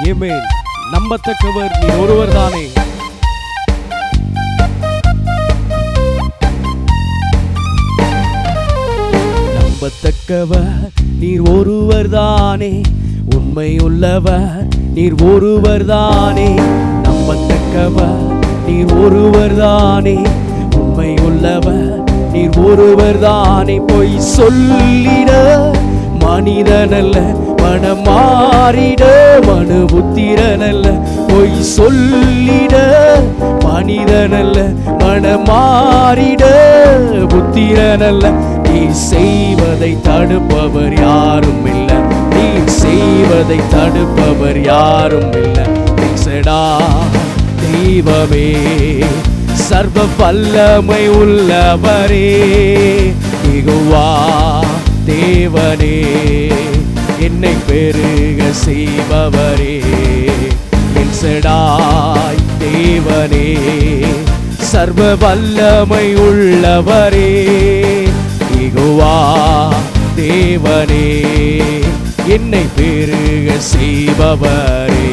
ஆமென். நம்பத்தக்கவர் நீர் ஒருவர் தானே. நம்பத்தக்கவர் நீர் ஒருவர் தானே, உண்மை உள்ளவர் நீர் ஒருவர் தானே. நம்பத்தக்கவர் நீர் ஒருவர் தானே, உண்மை உள்ளவர் நீர் ஒருவர் தானே. பொய் சொல்லிட மனிதனல்ல, மனம் மாறிட மனு புத்திரனல்ல. பொய் சொல்லிட மனிதனல்ல, மனம் மாறிட புத்திரனல்ல. நீ செய்வதை தடுப்பவர் யாரும் இல்லை, நீ செய்வதை தடுப்பவர் யாரும் இல்லை. தெய்வமே, சர்வ வல்லமை உள்ளவரே, யெகோவா தேவனே, என்னை பெருக செய்பவரே. எல் ஷடாய் தேவனே, சர்வ வல்லமை உள்ளவரே, யெகோவா தேவனே, என்னை பெருக செய்பவரே.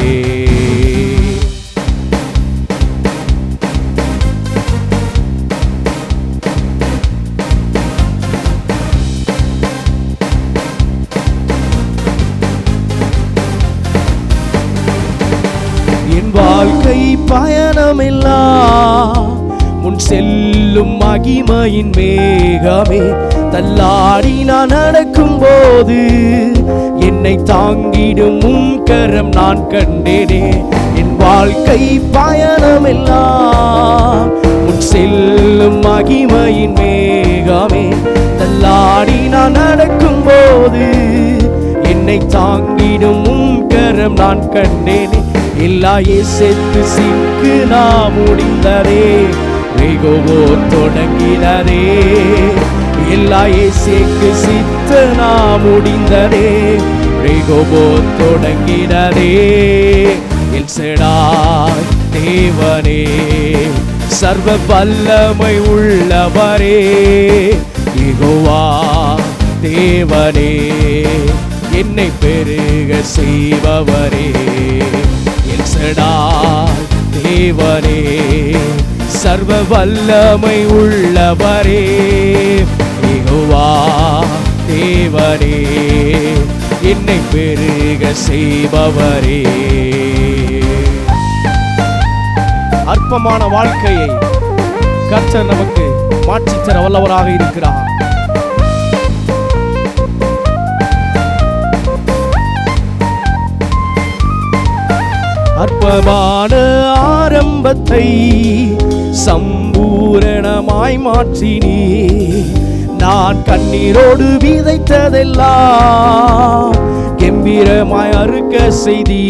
என் வாழ்க்கை பயணமெல்லாம் முன் செல்லும் மகிமையின் மேகமே. தள்ளாடி நான் நடக்கும் போது என்னை தாங்கிடும் உம் கரம் நான் கண்டேனே. என் வாழ்க்கை பயணமெல்லாம் முன் செல்லும் மகிமையின் மேகமே. தள்ளாடி நான் நடக்கும் போது என்னை தாங்கிடும் உம் கரம் நான் கண்டேனே. எல்லா இயேசுக்கு சிக்கு நான் முடிந்ததே, வெகுவோ தொடங்கினதே. எல்லா இயேசுக்கு சித்த நான் முடிந்ததே, வெகுவோ தொடங்கினதே. எல் ஷடாய் தேவனே, சர்வ வல்லமை உள்ளவரே, யெகோவா தேவனே, என்னை பெருக செய்பவரே. எல் ஷடாய் தேவனே, சர்வ வல்லமை உள்ளவரே, யெகோவா தேவனே, என்னை பெருக செய்பவரே. அற்பமான வாழ்க்கையை கர்த்தர் நமக்கு மாற்றித்தர வல்லவராக இருக்கிறார். அற்பமான ஆரம்பத்தை சம்பூரணமாய் மாற்றினீ. நான் கண்ணீரோடு விதைத்ததெல்லாம் கம்பீரமாய் அறுக்க செய்தி.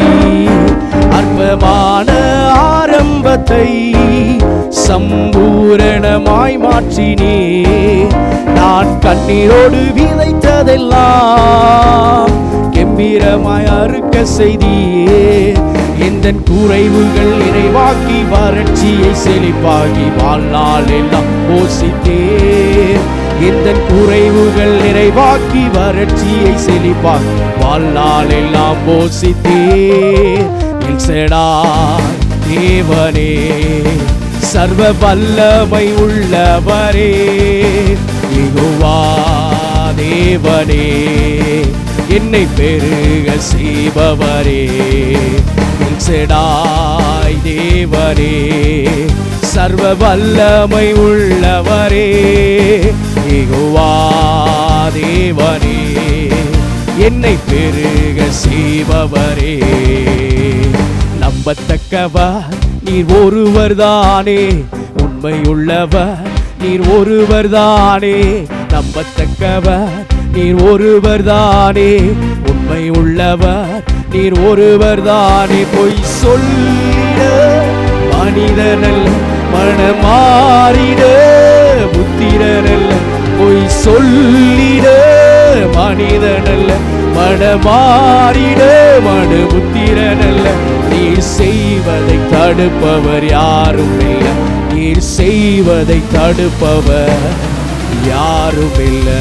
அற்பமான ஆரம்பத்தை சம்பூரணமாய் மாற்றினீ. நான் கண்ணீரோடு விதைத்ததெல்லாம் கம்பீரமாய் அறுக்க செய்தியே. எந்தன் குறைவுகள் நிறைவாக்கி வறட்சியை செழிப்பாகி வாழ்நாள் எல்லாம் போசித்தே. எந்தன் குறைவுகள் நிறைவாக்கி வறட்சியை செழிப்பாக்கி வாழ்நாள் எல்லாம் போசித்தே. எல் ஷடாய் தேவனே, சர்வ வல்லமை உள்ளவரே, யெகோவா தேவனே, என்னை பெருக செய்பவரே. எல் ஷடாய் தேவனே, சர்வ வல்லமை உள்ளவரே, யெகோவா தேவனே, என்னை பெருக செய்பவரே. நம்பத்தக்கவர் நீர் ஒருவர் தானே, உண்மை உள்ளவர் நீர் ஒருவர் தானே. நம்பத்தக்கவர் நீர் ஒருவர் தானே, உண்மை உள்ளவர் நீர் ஒருவர் தானே. பொய் சொல்லிட மனிதனல்ல, மனமாறிட புத்திரனல்ல. பொய் சொல்லிட மனிதனல்ல, மனமாறிட மனு புத்திரனல்ல. நீர் செய்வதை தடுப்பவர் யாரும் இல்லை, நீர் செய்வதை தடுப்பவர் யாரும் இல்லை.